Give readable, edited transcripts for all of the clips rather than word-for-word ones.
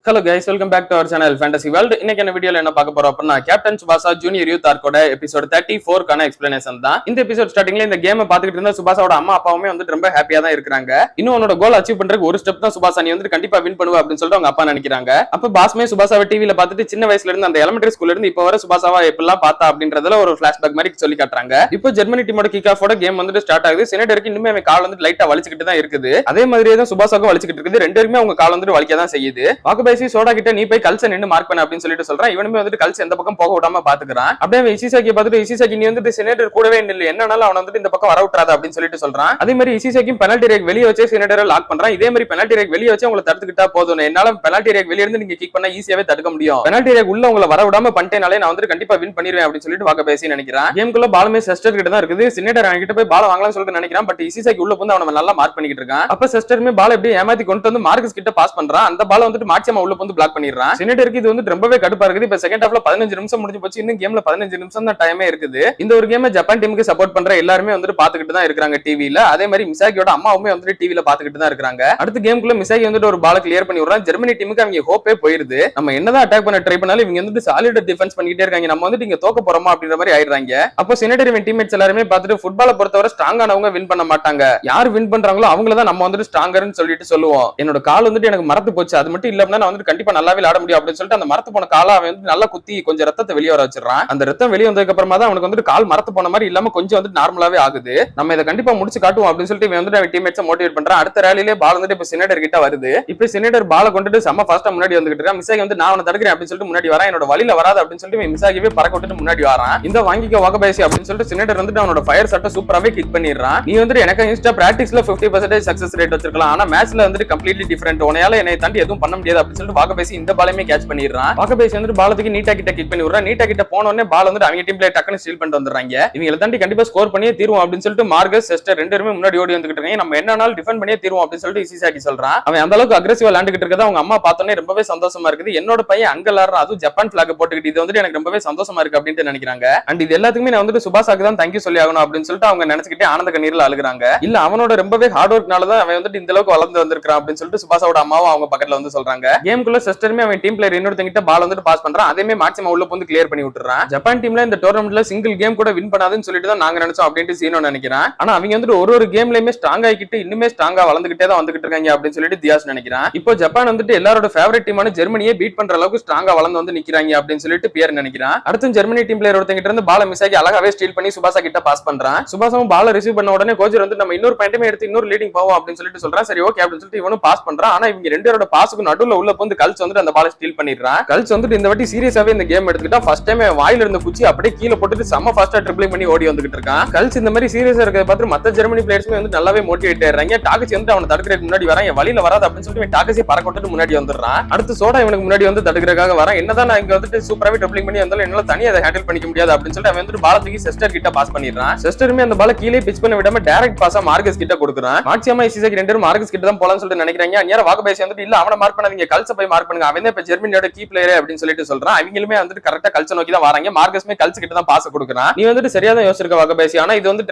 Hello guys, welcome back to our channel Fantasy World. இன்னைக்கு என்ன வீடியோல என்ன பார்க்க போறோம் அப்படின்னா கேப்டன் சுபாசா ஜூனியர் யூத் ஆர்க்கோட எபிசோட் 34 கான எக்ஸ்பிளனேஷன் தான். இந்த எபிசோட் ஸ்டார்டிங்ல இந்த கேமை பார்த்துக்கிட்டு இருந்த சுபாசாவோட அம்மா அப்பாவுமே வந்து ரொம்ப ஹாப்பியா தான் இருக்காங்க. இன்னும் உன்னோட கோல் அச்சீவ் பண்றதுக்கு ஒரு ஸ்டெப் தான் சுபாசா, நீ வந்து கண்டிப்பா வின் பண்ணுவ அப்படின்னு சொல்லிட்டு அவங்க அப்பா நினைக்கிறாங்க. அப்ப பாஸ்மே சுபாசாவை டிவில பார்த்துட்டு சின்ன வயசுல இருந்து அந்த எலிமெண்டரி ஸ்கூல்ல இருந்து இப்ப வர சுபாசாவா எப்பெல்லாம் பார்த்தா அப்படின்றதுல ஒரு பிளாஷ்பேக் மாதிரி சொல்லி காட்டுறாங்க. இப்போ ஜெர்மனி டீமோட கிக் ஆஃபோட கேம் வந்து ஸ்டார்ட் ஆகுது. சினேடருக்கு இன்னுமே அவன் கால் வந்து லைட்டா வலிச்சுக்கிட்டு தான் இருக்குது. அதே மாதிரியே தான் சுபாசாவுக்கும் வலிச்சுக்கிட்டு இருக்குது. ரெண்டு பேருமே அவங்க கால் வந்து வலிக்க தான் செய்யுது. வாக்குபேசி சோடா கிட்ட நீ போய் கல்ச நின்னு மார்க் பண்ண அப்படின்னு சொல்லிட்டு சொல்றான். இவனுமே வந்து கல்ச எந்த பக்கம் போக விடாம பாத்துக்கிறான். அப்படியே இசிசாக்கி பார்த்துட்டு இசிசாக்கி நீ வந்து சினேடர் கூடவே இல்லை, என்னன்னாலும் அவன் வந்து இந்த பக்கம் வர விட்டுறாத அப்படின்னு சொல்லிட்டு சொல்றான். அதே மாதிரி இசிசாக்கியும் பெனல்டி ரேக் வெளியே வச்சு சினேடரை லாக் பண்றான். இதே மாதிரி பெனல்டி ரேக் வெளியே வச்சு உங்களை தடுத்துக்கிட்டா போதும், என்னால பெனல்டி ரேக் வெளியே இருந்து நீங்க கிக் பண்ணா ஈஸியாவே தடுக்க முடியும், பெனல்டி ரேக் உள்ள உங்களை வர விடாம பண்ணிட்டேனாலே நான் வந்து கண்டிப்பா வின் பண்ணிடுவேன் அப்படின்னு சொல்லிட்டு வாக்க பேசி நினைக்கிறான். கேம்குள்ள பாலுமே செஸ்டர் கிட்ட தான் இருக்குது. சினேடர் அவன் கிட்ட போய் பால் வாங்கலாம்னு சொல்லிட்டு நினைக்கிறான். பட் இசிசாக்கி உள்ள வந்து அவன் நல்லா மார்க் பண்ணிக்கிட்டு இருக்கான். அப்ப செஸ்டருமே பால் எப்படி ஏமாத்தி கொண்டு வந்து மார்க்கஸ் கிட்ட பாஸ் பண்றான். அந்த பால் வந்துட்டு மாட்சியமா உள்ள வந்து பிளாக் பண்ணிடுறான். சினேடருக்கு இது வந்து ரொம்பவே கடுப்பா இருக்குது. இப்ப செகண்ட் ஹாஃப்ல 15 நிமிஷம் முடிஞ்சு போச்சு. இன்னும் கேம்ல 15 நிமிஷம் தான் டைமே இருக்குது. இந்த ஒரு கேம் ஜப்பான் டீமுக்கு சப்போர்ட் பண்ற எல்லாருமே வந்து பாத்துக்கிட்டு தான் இருக்காங்க டிவில. அதே மாதிரி மிசாகியோட அம்மாவுமே வந்து டிவில பாத்துக்கிட்டு தான் இருக்காங்க. அடுத்த கேம்குள்ள மிசாகி வந்து ஒரு பால் கிளியர் பண்ணி விடுறான். ஜெர்மனி டீமுக்கு அவங்க ஹோப்பே போயிருது. நம்ம என்னதான் அட்டாக் பண்ண ட்ரை பண்ணாலும் இவங்க வந்து சாலிட் டிஃபென்ஸ் பண்ணிட்டே இருக்காங்க. நம்ம வந்து இங்க தோக்க போறோமா அப்படின்ற மாதிரி ஆயிடுறாங்க. அப்போ சினேடர் டீம்மேட்ஸ் எல்லாருமே பார்த்துட்டு ஃபுட்பாலை பொறுத்தவரை ஸ்ட்ராங்கானவங்க வின் பண்ண மாட்டாங்க, யார் வின் பண்றாங்களோ அவங்கள தான் நம்ம வந்து ஸ்ட்ராங்கர்னு சொல்லிட்டு சொல்லுவோம். என்னோட கால் வந்துட்டு எனக்கு மரத்து போச்சு, அது மட்டும் இல்லாம நான் வந்து கண்டிப்பா நல்லாவே ஆட முடியும் அப்படின்னு சொல்லிட்டு அந்த மரத்து போன காலை அவன் வந்து நல்லா குத்தி கொஞ்சம் ரத்தத்தை வெளியே வர வச்சிடறான். அந்த ரத்தம் வெளியே வந்ததுக்கு அப்புறமா தான் அவனுக்கு வந்து கால் மரத்து போன மாதிரி இல்லாம கொஞ்சம் வந்து நார்மலாவே ஆகுது. நம்ம இதை கண்டிப்பா முடிச்சு காட்டுவோம் அப்படின்னு சொல்லிட்டு இவன் வந்து டீம்மேட்ஸ் மோட்டிவேட் பண்றான். அடுத்த ரேலிலே பால் வந்துட்டு இப்ப சினேடர் கிட்ட வருது. இப்ப சினேடர் பாலை கொண்டுட்டு செம்ம ஃபாஸ்டா முன்னாடி வந்துகிட்டு இருக்கான். மிசாகி வந்து நான் அவனை தடுக்கிறேன் அப்படின்னு சொல்லிட்டு முன்னாடி வரான். என்னோட வழியில வராது அப்படின்னு சொல்லிட்டு மிசாகிவே பறக்க விட்டுட்டு முன்னாடி வரான். இந்த வாங்கிக்க வாகபாயசி அப்படின்னு சொல்லிட்டு சினேடர் வந்துட்டு அவனோட ஃபயர் சட்டை சூப்பராவே கிக் பண்ணிடுறான். நீ வந்து எனக்கு இன்ஸ்டா பிராக்டிஸ்ல 50% சக்சஸ் ரேட் வச்சிருக்கலாம், ஆனா மேட்ச்ல வந்துட்டு கம்ப்ளீட்லி டிஃபரெண்ட், உனையால என்னை தாண்டி எதுவும் பண்ண முடியாது அப்படின்னு சொல்லிட்டு வாகபாயசி இந்த பாலையுமே கேட்ச் பண்ணிடுறான். வாகபாயசி வந்து பாலத்துக்கு நீட்டா கிட்ட கிக் பண்ணி விடுறான். நீட்டா கிட்ட போனோடனே பால் வந்து அவங்க டீம் பிளேயர் டக்குன்னு ஸ்டீல் பண்ணிட்டு வந்துறாங்க. இவங்களை தாண்டி கண்டிப்பா ஸ்கோர் பண்ணியே தீருவோம் அப்படின்னு சொல்லிட்டு மார்கஸ் செஸ்டர் ரெண்டு பேருமே முன்னாடி ஓடி வந்துகிட்டு இருக்காங்க. நம்ம என்னன்னாலும் டிஃபெண்ட் பண்ணியே தீருவோம் அப்படின்னு சொல்லிட்டு இசிசாக்கி சொல்றான். அவன் அந்த அளவுக்கு அக்ரெசிவா விளையாண்டுகிட்டு இருக்கத அவங்க அம்மா பார்த்தோன்னே ரொம்பவே சந்தோஷமா இருக்குது. என்னோட பையன் அங்க விளையாடுறான், அதுவும் ஜப்பான் பிளாக் போட்டுக்கிட்டு, இது வந்து எனக்கு ரொம்பவே சந்தோஷமா இருக்கு அப்படின்னு நினைக்கிறாங்க. அண்ட் இது எல்லாத்துக்குமே நான் வந்து சுபாசாக்கு தான் தேங்க்யூ சொல்லி ஆகணும் அப்படின்னு சொல்லிட்டு அவங்க நினைச்சுக்கிட்டே ஆனந்த கண்ணீர்ல அழுகுறாங்க. இல்ல அவனோட ரொம்பவே ஹார்ட் ஒர்க்னால தான் அவன் வந்து இந்த அளவுக்கு வளர்ந்து வந்திருக்கான் அப்படின்னு சொல்லிட்டு சுபாசாவோட அம்மாவும் அவங்க பக்கத்துல வந்து சொல்றாங்க. கேம்குள்ள செஸ்டருமே அவன் டீம் பிளேயர் இன்னொருத்தங்கிட்ட பால் வந்து பாஸ் பண்றான். அதேமே மாட்சிமா உள்ள வந்து கிளியர் பண்ணி விட்டுறான். ஜப்பான் டீம்ல இந்த டோர்னமெண்ட்ல சிங்கிள் கேம் கூட வின் பண்ணாதுன்னு சொல்லிட்டு தான் நாங்க நினைச்சோம் அப்படின்ட்டு சீனோ நினைக்கிறேன். ஆனா அவங்க வந்து ஒரு கேம்லயுமே ஸ்ட்ராங் ஆகிட்டு இன்னுமே ஸ்ட்ராங்கா வளர்ந்துகிட்டே தான் வந்துகிட்டு இருக்காங்க அப்படின்னு சொல்லிட்டு தியாஸ் நினைக்கிறான். இப்போ ஜப்பான் வந்துட்டு எல்லாரோட ஃபேவரட் டீமான ஜெர்மனியை பீட் பண்ற அளவுக்கு ஸ்ட்ராங்கா வளர்ந்து வந்து நிக்கிறாங்க அப்படின்னு சொல்லிட்டு பியர் நினைக்கிறான். அடுத்து ஜெர்மனி டீம் பிளேயர் ஒருத்தங்கிட்ட இருந்து பால மிஸ் ஆகி அழகாவே ஸ்டீல் பண்ணி சுபாசா கிட்ட பாஸ் பண்றான். சுபாசாவும் பால ரிசீவ் பண்ண உடனே கோச்சர் வந்து நம்ம இன்னொரு பாயிண்ட்டுமே எடுத்து இன்னொரு லீடிங் போவோம் அப்படின்னு சொல்லிட்டு சொல்றான். சரி ஓகே அப்படின்னு சொல்லிட்டு இவனும் பாஸ் பண்றான். ஆனா இவங்க ரெண்டு பேரோட பாஸுக்கு நடுவுல உள்ள வந்து கல்ஸ் வந்துட்டு அந்த பால ஸ்டீல் பண்ணிடுறான். கல்ஸ் வந்துட்டு இந்த வாட்டி சீரியஸாவே இந்த கேம் எடுத்துக்கிட்டா ஃபர்ஸ்ட் டைம் வாயில இருந்த குச்சி அப்படியே கீழே போட்டுட்டு செம்ம ஃபாஸ்டா ட்ரிப்ளிங் பண்ணி ஓடி வந்துகிட்டு இருக்கான். கல்ஸ் இந்த மாதிரி சீரியஸா இருக்கிறத பார்த்து மத்த ஜெர்மனி பிளேயர்ஸ்மே வந்து நல்லாவே மோட்டிவேட் ஆயிடுறாங்க. டாகசி வந்து அவனை தடுக்கிறதுக்கு முன்னாடி வரான், என் வழியில வராது அப்படின்னு சொல்லிட்டு டாகசி பறக்க விட்டுட்டு முன்னாடி வந்துடுறான். அடுத்து சோடா இவனுக்கு முன்னாடி வந்து தடுக்கிறதுக்காக வரான். என்னதான் நான் இங்க வந்துட்டு சூப்பராவே ட்ரிப்ளிங் பண்ணி வந்தாலும் என்னால தனியா அதை ஹேண்டில் பண்ணிக்க முடியாது அப்படின்னு சொல்லிட்டு அவன் வந்து பாலத்துக்கு செஸ்டர் கிட்ட பாஸ் பண்ணிடுறான். செஸ்டருமே அந்த பால கீழே பிச் பண்ண விடாம டைரக்ட் பாஸா மார்கஸ் கிட்ட கொடுக்குறான். மாட்சியமா இசிசாக்கி ரெண்டு பேரும் மார்கஸ் கிட்ட தான் போலாம்னு சொல்லிட்டு நினைக்கிறாங்க. அந்நேரம் வாகபாயசி வந்துட்டு இல்ல அவனை மார்க் பண்ணாதீங்க, கல்ச போய் மார்க் பண்ணுங்க, அவன் தான் இப்ப ஜெர்மனியோட கீ பிளேயர் அப்படின்னு சொல்லிட்டு சொல்றான். அவங்களுமே வந்துட்டு கரெக்டா கல்ச நோக்கி தான் வராங்க. மார்கஸ்மே கல்ச கிட்ட தான் பாஸ் கொடுக்குறான். நீ வந்துட்டு சரியா தான் யோசிச்சிருக்க வாகபாயசி, ஆனா இது வந்து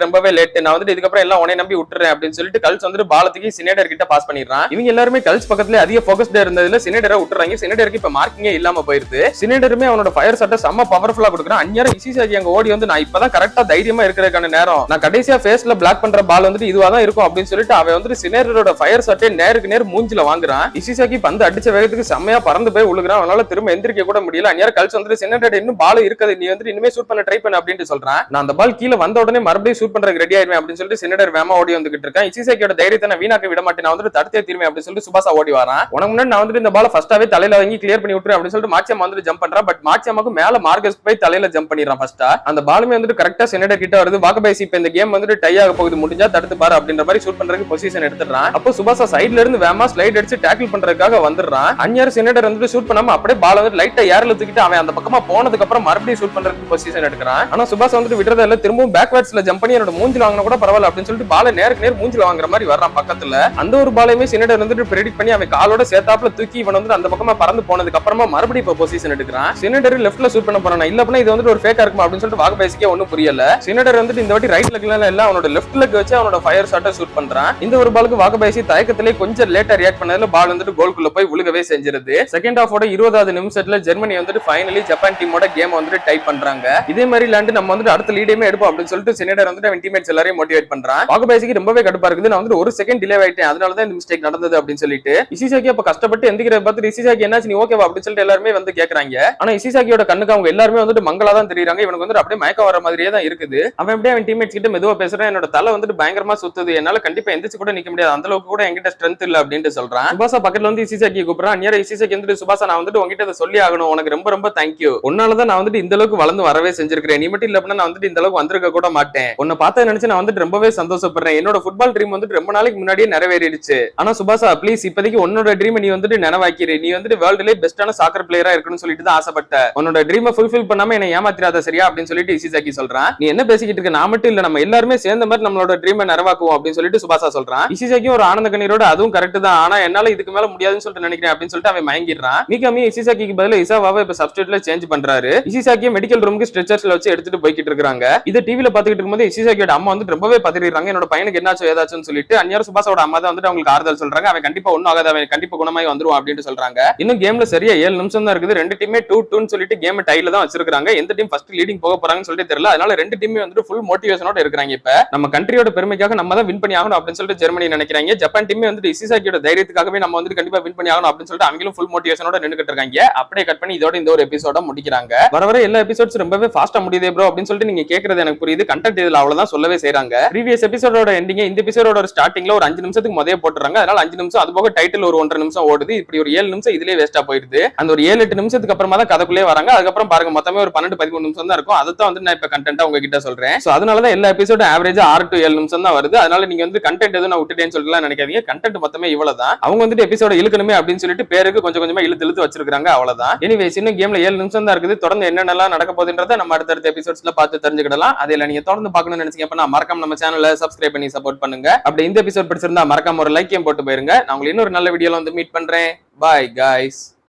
ரொம்பவே லேட், நான் வந்து இதுக்கப்புறம் எல்லாம் உன்னை நம்பி விட்டுறேன் அப்படின்னு சொல்லிட்டு கல்ஸ் வந்து பாலத்துக்கு சினேடர் கிட்ட பாஸ் பண்ணிடுறான். இவங்க எல்லாருமே கல்ஸ் பக்கத்துல அதிக போக்கஸ்டா இருந்ததுல சினேடரை விட்டுறாங்க. சினேடருக்கு இப்ப மார்க்கிங்கே இல்லாம போயிருது. சினேடருமே அவனோட ஃபயர் சட்டை செம்ம பவர்ஃபுல்லா கொடுக்குறான். அந்நேரம் இசிசாக்கி அங்க ஓடி வந்து நான் இப்பதான் கரெக்டா தைரியமா இருக்கிறதுக்கான நேரம், நான் கடைசியா ஃபேஸ்ல பிளாக் பண்ற பால் வந்துட்டு இதுவா தான் இருக்கும் அப்படின்னு சொல்லிட்டு அவன் வந்து சினேடரோட ஃபயர் சட்டை நேருக்கு நேர் மூஞ்சில வாங்குறான். இசிசாக்கி பந்து அடிச்ச வேகத்துக்கு செம்மையா பறந்து போய் விழுகிறான். அவனால திரும்ப எந்திரிக்க கூட முடியல. அந்நேரம் கல்ஸ் வந்து சினேடர் இன்னும் பால் இருக்குது, நீ வந்து இனிமே ஷூட் பண்ண ட்ரை பண்ண அப்படின்னு சொல்றான். நான் அந்த பால் கீழே வந்த உடனே மறுபடியும் ஷூட் பண்றதுக்கு ரெடி ஆயிருவேன் அப்படின்னு சொல்லிட்டு சினேடர் வேமா ஓடி வந்துகிட்டு இருக்கான். இசிசாக்கியோட தைரியத்தை நான் வீணாக்க விட மாட்டேன், நான் வந்து தடுத்தே தீர்வேன் அப்படின்னு சொல்லிட்டு சுபாசா ஓடி வரான். உனக்கு முன்னாடி நான் வந்து இந்த பால ஃபர்ஸ்டாவே தலையில வாங்கி கிளியர் பண்ணி விட்டுறேன் அப்படின்னு சொல்லிட்டு மாட்சியம்மா வந்து ஜம்ப் பண்றான். பட் மாட்சியம்மாக்கு மேல மார்கஸ் போய் தலையில ஜம்ப் பண்ணிடுறான். ஃபர்ஸ்டா அந்த பாலுமே வந்து கரெக்டா சினேடர் கிட்ட வருது. வாகபாயசி இப்ப இந்த கேம் வந்து டை ஆக போகுது, முடிஞ்சா தடுத்து பாரு அப்படின்ற மாதிரி ஷூட் பண்றதுக்கு பொசிஷன் எடுத்துறான். அப்போ சுபாசா சைடுல இருந்து வேமா ஸ்லைட் அடிச்சு டேக்கிள் பண்றதுக்காக வந்துடுறான். அந்நியார் சினேடர் வந்து ஷூட் பண்ணாம அப்படியே பால் வந்து லைட்டா ஏர்ல தூக்கிட்டு அவன் அந்த பக்கமா போனதுக்கு அப்புறம் மறுபடியும் ஷூட் பண்றதுக்கு பொசிஷன் எடுக்கிறான். ஆனா சுபாசா வந்து விடுறத இல்ல, திரும்பவும் பேக்வர்ட்ஸ்ல ஜம்ப் பண்ணி என்னோட மூஞ்சில வாங்கினா கூட பரவாயில்ல அப்படின்னு சொல்லிட்டு பால நேருக்கு நேர் மூஞ்சில வாங்குற மாதிரி வர்றான் பக்கத்துல. அந்த ஒரு பாலையுமே சினேடர் வந்துட்டு பிரெடிக்ட் பண்ணி அவன் காலோட சேத்தாப்புல தூக்கி இவன் வந்து அந்த பக்கமா பறந்து போனதுக்கு அப்புறமா மறுபடியும் இப்ப பொசிஷன் எடுக்கிறான். சினேடர் லெஃப்ட்ல ஷூட் பண்ண போறான். இல்ல அப்படின்னா இது வந்து ஒரு ஃபேக்கா இருக்குமா அப்படின்னு சொல்லிட்டு வாகபாயசிக்கே ஒன்னும் புரியல. சினேடர் வந்துட்டு இந்த வாட்டி ரைட் லெக்ல இல்ல அவனோட லெஃப்ட் லெக் வச்சு அவனோட ஃபயர் ஷாட்டை ஷூட் பண்றான். இந்த ஒரு பாலுக்கு வாகபாயசி தயக்கத்திலே கொஞ்சம் லேட்டா ரியாக்ட் பண்ணதுல பால் வந்துட்டு கோல்குள்ள போய் விழுகவே வரவே செஞ்சிருது. செகண்ட் ஹாஃபோட 20வது நிமிஷத்துல ஜெர்மனி வந்துட்டு ஃபைனலி ஜப்பான் டீமோட கேம் வந்துட்டு டைப் பண்றாங்க. இதே மாதிரி விளையாண்டு நம்ம வந்துட்டு அடுத்த லீடையுமே எடுப்போம் அப்படின்னு சொல்லிட்டு சினேடர் வந்துட்டு அவன் டீம்மேட்ஸ் எல்லாரையும் மோட்டிவேட் பண்றான். வாகபாய்ஸுக்கு ரொம்பவே கடுப்பா இருக்குது. நான் வந்து ஒரு செகண்ட் டிலே ஆயிட்டேன், அதனால தான் இந்த மிஸ்டேக் நடந்தது அப்படின்னு சொல்லிட்டு இசிசாக்கி அப்ப கஷ்டப்பட்டு எந்திக்கிறத பார்த்து இசிசாக்கி என்னாச்சு நீ ஓகேவா அப்படின்னு சொல்லிட்டு எல்லாருமே வந்து கேக்குறாங்க. ஆனா இசிசாக்கியோட கண்ணுக்கு அவங்க எல்லாருமே வந்துட்டு மங்களா தான் தெரியுறாங்க. இவனுக்கு வந்து அப்படியே மயக்கம் வர மாதிரியே தான் இருக்குது. அவன் அப்படியே அவன் டீம்மேட்ஸ் கிட்ட மெதுவா பேசுறான். என்னோட தலை வந்துட்டு பயங்கரமா சுத்துது, என்னால கண்டிப்பா எந்திரிச்சு கூட நிக்க முடியாது, அந்த அளவுக்கு கூட என்கிட்ட ஸ்ட்ரென்த் இல்ல அப்படின்னு சொல்றான். சுபாசா பக்கத்துல வந்து இசிசாக்கி கூப்பிடுறான். நேரா இசிசாக்கி வந்துட்டு சுபாசா நான் வந்துட்டு உங்ககிட்ட இதை சொல்லி ஆகணும், உனக்கு ரொம்ப ரொம்ப தேங்க்யூ, உன்னாலதான் நான் வந்துட்டு இந்த அளவுக்கு வளர்ந்து வரவே செஞ்சிருக்கிறேன், நீ மட்டும் இல்ல அப்படின்னா நான் வந்துட்டு இந்த அளவுக்கு வந்திருக்க கூட மாட்டேன், உன்னை பார்த்தா நினைச்சு நான் வந்துட்டு ரொம்பவே சந்தோஷப்படுறேன், என்னோட ஃபுட்பால் ட்ரீம் வந்துட்டு ரொம்ப நாளைக்கு முன்னாடியே நிறைவேறிடுச்சு. ஆனா சுபாசா ப்ளீஸ் இப்போதைக்கு உன்னோட ட்ரீம் நீ வந்துட்டு நினைவாக்கிரு, நீ வந்துட்டு வேர்ல்டுலயே பெஸ்டான சாக்கர் பிளேயரா இருக்கணும்னு சொல்லிட்டு தான் ஆசைப்பட்ட, உன்னோட ட்ரீமை ஃபுல்ஃபில் பண்ணாம என்ன ஏமாத்திராத சரியா அப்படின்னு சொல்லிட்டு இசிசாக்கி சொல்றான். நீ என்ன பேசிக்கிட்டு இருக்க, நான் மட்டும் இல்ல நம்ம எல்லாருமே சேர்ந்த மாதிரி நம்மளோட ட்ரீமை நிறைவாக்குவோம் அப்படின்னு சொல்லிட்டு சுபாசா சொல்றான். இசிசாக்கி ஒரு ஆனந்த கண்ணீரோட அதுவும் கரெக்ட் தான், ஆனா என்னால இதுக்கு மேல முடியாதுன்னு சொல்லிட்டு நினைக்கிறேன் அப்படின்னு சொல்லிட்டு அவன் மயங்கிடுறான். மிகாமி இசிசாக்கிக்கு பதிலா இசாவாவை இப்ப சப்ஸ்டிட்யூட்ல சேஞ்ச் பண்றாரு. இசிசாக்கியை மெடிக்கல் ரூமுக்கு ஸ்ட்ரெச்சர்ஸ்ல வச்சு எடுத்துட்டு போய்கிட்டு இருக்காங்க. இதை டிவில பாத்துக்கிட்டு இருக்கும்போது இசிசாக்கியோட அம்மா வந்து ரொம்பவே பதறிடுறாங்க. என்னோட பையனுக்கு என்னாச்சோ ஏதாச்சும் சொல்லிட்டு அந்நியாரம் சுபாசாவோட அம்மா தான் வந்துட்டு அவங்களுக்கு ஆறுதல் சொல்றாங்க. அவன் கண்டிப்பா ஒன்னும் ஆகாது, அவன் கண்டிப்பா குணமாய் வந்துருவான் அப்படின்னு சொல்றாங்க. இன்னும் கேம்ல சரியா 7 நிமிஷம் தான் இருக்குது. ரெண்டு டீமே 2-2 சொல்லிட்டு கேம் டைல தான் வச்சிருக்காங்க. எந்த டீம் ஃபர்ஸ்ட் லீடிங் போக போறாங்கன்னு சொல்லிட்டு தெரியல. அதனால ரெண்டு டீமே வந்துட்டு ஃபுல் மோட்டிவேஷனோட இருக்காங்க. இப்ப நம்ம கண்ட்ரியோட பெருமைக்காக நம்ம தான் வின் பண்ணி ஆகணும் அப்படின்னு சொல்லிட்டு ஜெர்மனி நினைக்கிறாங்க. ஜப்பான் டீமே வந்துட்டு இசிசாக்கியோட தைரியத்துக்காகவே நம்ம வந்துட்டு கண்டிப்பா வின் பண்ணி ஆகணும் அப்படின்னு சொல்லிட்டு அவங்களும் ஃபுல் மோட்டிவேஷனோட நின்னுக்கிட்டு இருக்காங்க. அப்படியே கட் பண்ணி இதோட இந்த ஒரு எபிசோட முடிக்கிறாங்க. வர வர எல்லா எபிசோட்ஸ் ரொம்பவே ஃபாஸ்டா முடியுதே ப்ரோ அப்படின்னு சொல்லிட்டு நீங்க கேக்குறது எனக்கு புரியுது. கண்டென்ட் இதுல அவ்வளவுதான் சொல்லவே செய்றாங்க. ப்ரீவியஸ் எபிசோடோட எண்டிங் இந்த எபிசோடோட ஒரு ஸ்டார்டிங்ல ஒரு 5 நிமிஷத்துக்கு முதல்ல போட்டுறாங்க. அதனால 5 நிமிஷம் அது போக டைட்டில் ஒரு 1.5 நிமிஷம் ஓடுது. இப்படி ஒரு 7 நிமிஷம் இதுலயே வேஸ்டா போயிடுது. அந்த ஒரு 7-8 நிமிஷத்துக்கு அப்புறமா தான் கதைக்குள்ளே வராங்க. அதுக்கப்புறம் பாருங்க மொத்தமே ஒரு 12-13 நிமிஷம் தான் இருக்கும். அதான் வந்து நான் இப்ப கண்டென்ட்டா உங்ககிட்ட சொல்றேன். சோ அதனாலதான் எல்லா எபிசோடும் ஆவரேஜா 6 to 7 நிமிஷம் தான் வருது. அதனால நீங்க வந்து கண்டென்ட் எதுவும் நான் விட்டுட்டேன்னு சொல்லிட்டு நினைக்காதீங்க. கண்டென்ட் மொத்தமே இவ்வளவுதான். அவங்க வந்துட்டு எபிசோட இழுக்கணுமே அப்படின்னு சொல்லிட்டு பேருக்கு கொஞ்சம் கொஞ்சமா இழுத்து வச்சிருக்காங்க. அவ்வளவுதான். எனிவேஸ் இன்னும் கேம்ல 7 நிமிஷம் தான் இருக்குது. தொடர்ந்து என்னென்னலாம் நடக்க போகுதுன்றதை நம்ம அடுத்தடுத்த எபிசோட்ஸ்ல பார்த்து தெரிஞ்சுக்கிடலாம். அதில் நீங்க தொடர்ந்து பார்க்கணும்னு நினைச்சீங்க அப்படின்னா மறக்காம நம்ம சேனலை சப்ஸ்கிரைப் பண்ணி சப்போர்ட் பண்ணுங்க. அப்படி இந்த எபிசோட் பிடிச்சிருந்தா மறக்காம ஒரு லைக்கையும் போட்டு போயிருங்க. நான் உங்களுக்கு இன்னொரு நல்ல வீடியோல வந்து மீட் பண்றேன். பாய் guys.